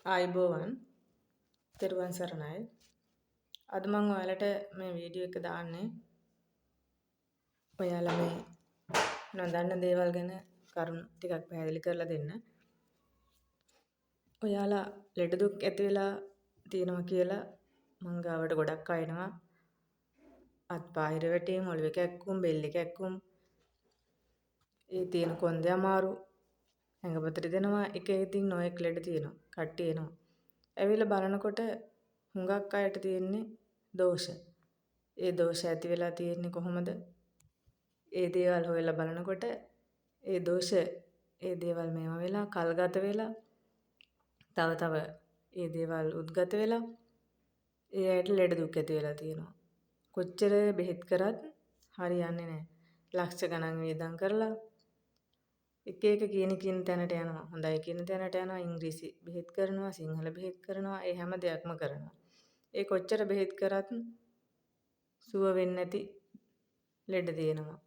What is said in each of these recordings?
ආයුබෝවන් තෙරුවන් සරණයි. අද මම ඔයාලට මේ වීඩියෝ එක දාන්නේ ඔයාලා මේ නොදන්න දේවල් ගැන කරුණු ටිකක් පැහැදිලි කරලා දෙන්න. ඔයාලා ලෙඩ දුක් ඇති වෙලා තියෙනවා කියලා මං ගාවට ගොඩක් අය එනවා. අත්පා හිර වැටීම්, ඔළුවේ කැක්කුම්, බෙල්ලේ කැක්කුම්, ඒ තියෙන කොන්දේ අමාරු, ඇඟපත රිදෙනවා, එක ඉතින් නොයෙක් ලෙඩ තියෙනවා. කට්ටිය එනවා. ඇවිල්ලා බලනකොට හුඟක් අයට තියෙන්නේ දෝෂ. ඒ දෝෂ ඇති වෙලා තියෙන්නේ කොහොමද? ඒ දේවල් හොයලා බලනකොට ඒ දෝෂ ඒ දේවල් මේවා වෙලා කල්ගත වෙලා තව ඒ දේවල් උද්ගත වෙලා ඒ ඇයට ලෙඩ දුක් ඇති වෙලා තියෙනවා. කොච්චර බෙහෙත් කරත් හරියන්නේ නැහැ. ලක්ෂ ගණන් වේදම් කරලා එක කියන තැනට යනවා. හොඳයි කියන තැනට යනවා. ඉංග්‍රීසි බෙහෙත් කරනවා, සිංහල බෙහෙත් කරනවා, ඒ හැම දෙයක්ම කරනවා. ඒ කොච්චර බෙහෙත් කරත් සුව වෙන්නේ නැති ලෙඩ තියෙනවා.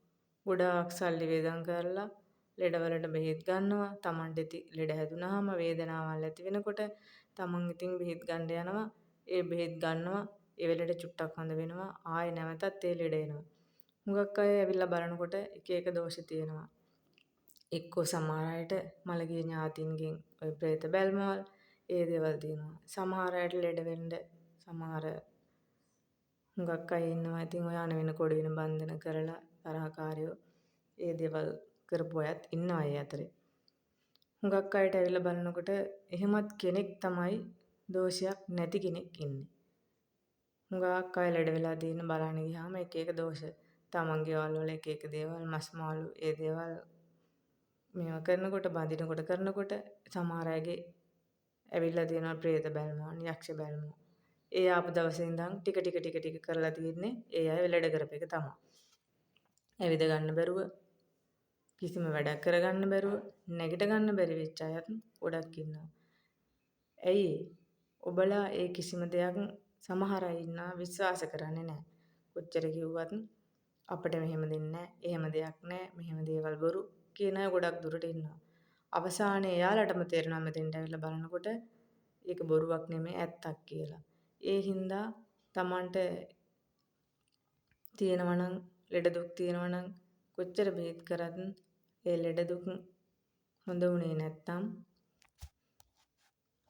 ගොඩාක් සල්ලි වේදම් කරලා ලෙඩවලට බෙහෙත් ගන්නවා. Tamanට ලෙඩ හැදුනහම වේදනාවල් ඇති වෙනකොට Taman ඉතින් බෙහෙත් ගන්න යනවා. ඒ බෙහෙත් ගන්නවා. ඒ වෙලෙට චුට්ටක් හොඳ වෙනවා. ආයෙ නැවතත් ඒ ලෙඩ එනවා. හුඟක් අය ඇවිල්ලා බලනකොට එක දෝෂ තියෙනවා. එක්කෝ සමහර අයට මළගිය ඥාතින්ගෙන් ඔය പ്രേත බැල්මවල් ඒ දේවල් තියෙනවා. සමහර අයට ලෙඩ වෙන්න සමහර හුඟක් අය ඉන්නවා. ඉතින් ඔය අන වෙන කොඩ වෙන බන්ධන කරලා තරහකාරයෝ ඒ දේවල් කරපු අයත් ඉන්නවා ඒ අතරේ. හුඟක් අයට ඇවිල්ලා බලනකොට එහෙමත් කෙනෙක් තමයි දෝෂයක් නැති කෙනෙක් ඉන්නේ. හුඟක් අය ලෙඩ වෙලා තියෙන බලන්න ගියාම එක දෝෂ. තමන්ගේ වල එක දේවල් මස් මාළු ඒ දේවල් මේවා කරනකොට බඳිනකොට කරනකොට සමහර අයගේ ඇවිල්ලා තියෙනවා പ്രേත බැල්මවන්, යක්ෂ බැල්මවන්. ඒ ආපු දවසේ ඉඳන් ටික කරලා තියෙන්නේ ඒ අය ලෙඩ කරපේක තමයි. ඇවිද ගන්න බැරුව කිසිම වැඩක් කරගන්න බැරුව නැගිට ගන්න බැරි වෙච්ච අයත් ගොඩක් ඉන්නවා. ඇයි ඔබලා ඒ කිසිම දෙයක් සමහර අය ඉන්නවා විශ්වාස කරන්නේ නැහැ. කොච්චර කිව්වත් අපිට මෙහෙම දෙන්නේ නැහැ. එහෙම දෙයක් නැහැ. මෙහෙම දේවල් බොරු කියන අය ගොඩක් දුරට ඉන්නවා. අවසානයේ එයාලටම තේරෙනවා මෙතෙන්ට ඇවිල්ලා බලනකොට ඒක බොරුවක් නෙමෙයි ඇත්තක් කියලා. ඒ හින්දා Tamanට තියෙනවා නම් ලෙඩ දුක් තියෙනවා නම් කොච්චර බෙහෙත් කරත් ඒ ලෙඩ දුක් හොඳ වුණේ නැත්තම්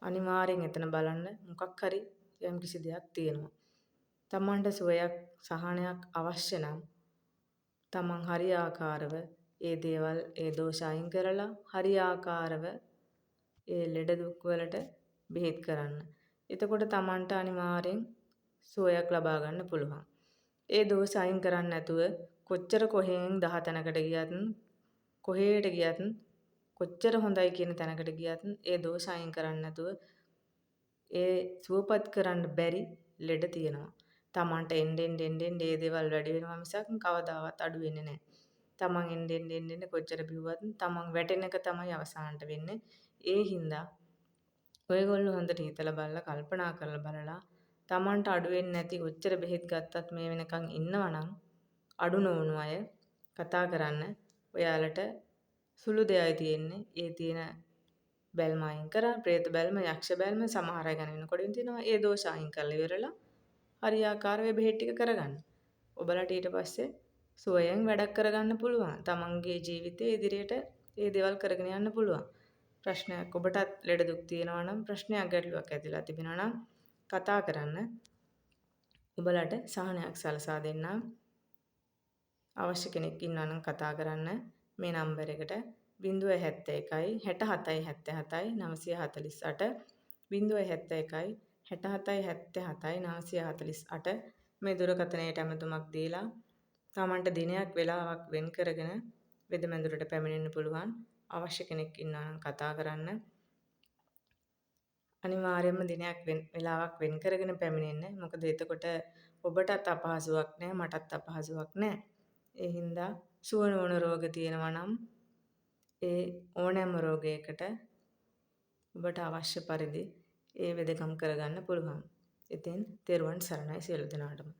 අනිවාර්යෙන් එතන බලන්න මොකක් හරි යම්කිසි දෙයක් තියෙනවා. Tamanට සුවයක් සහනයක් අවශ්‍ය නම් Taman හරියාකාරව ඒ දේවල් ඒ දෝෂ අයින් කරලා හරියාකාරව ඒ ලෙඩ දුක් වලට බෙහෙත් කරන්න. එතකොට Tamanට අනිවාර්යෙන් සුවයක් ලබා ගන්න පුළුවන්. ඒ දෝෂ අයින් කරන්නේ නැතුව කොච්චර කොහෙන් 10 තැනකට ගියත් කොහෙට ගියත් කොච්චර හොඳයි කියන තැනකට ගියත් ඒ දෝෂ අයින් කරන්නේ නැතුව ඒ සුවපත් කරන්න බැරි ලෙඩ තියෙනවා. Tamanට එන්නෙන් ඒ දේවල් වැඩි වෙනවා මිසක් කවදාවත් අඩු වෙන්නේ නැහැ. Taman එන්නෙන් කොච්චර බිව්වත් Taman වැටෙන එක තමයි අවසානට වෙන්නේ. ඒ හින්දා ඔයගොල්ලෝ හොඳට හිතලා බලලා කල්පනා කරලා බලලා Tamanට අඩු වෙන්නේ නැති කොච්චර බෙහෙත් ගත්තත් මේ වෙනකන් ඉන්නවනම් අඩු නොවුණු අය කතා කරන්න. ඔයාලට සුළු දෙයයි තියෙන්නේ. ඒ තියෙන බැල්ම අයින් කරා, പ്രേත බැල්ම, යක්ෂ බැල්ම සමහර අය ගැන වෙනකොටින් තියෙනවා. ඒ දෝෂ අයින් කරලා ඉවරලා හරියාකාරව බෙහෙත් ටික කරගන්න. ඔබලට ඊට පස්සේ සුවයෙන් වැඩක් කරගන්න පුළුවන්. තමන්ගේ ජීවිතයේ ඉදිරියට ඒ දේවල් කරගෙන යන්න පුළුවන්. ප්‍රශ්නයක් ඔබටත් ලෙඩ දුක් තියෙනවා නම් ප්‍රශ්නයක් ගැටලුවක් ඇතිලා තිබෙනවා නම් කතා කරන්න. ඔබලට සහනයක් සලසා දෙන්න. අවශ්‍ය කෙනෙක් ඉන්නවා නම් කතා කරන්න මේ නම්බර් එකට 071 67 77 948 071 67 77 948 මේ දුරකථනයට ඇමතුමක් දීලා තමන්ට දිනයක් වෙලාවක් වෙන් කරගෙන වෙදමැදුරට පැමිණෙන්න පුළුවන්. අවශ්‍ය කෙනෙක් ඉන්නවා නම් කතා කරන්න. අනිවාර්යයෙන්ම දිනයක් වෙලාවක් වෙන් කරගෙන පැමිණෙන්න. මොකද එතකොට ඔබටත් අපහසුාවක් නැහැ, මටත් අපහසුාවක් නැහැ. ඒ හින්දා සුව නොවන රෝග තියෙනවා නම් ඒ ඕනෑම රෝගයකට ඔබට අවශ්‍ය පරිදි ඒ වෙදකම් කරගන්න පුළුවන්. ඉතින් තෙරුවන් සරණයි සියලු දෙනාටම.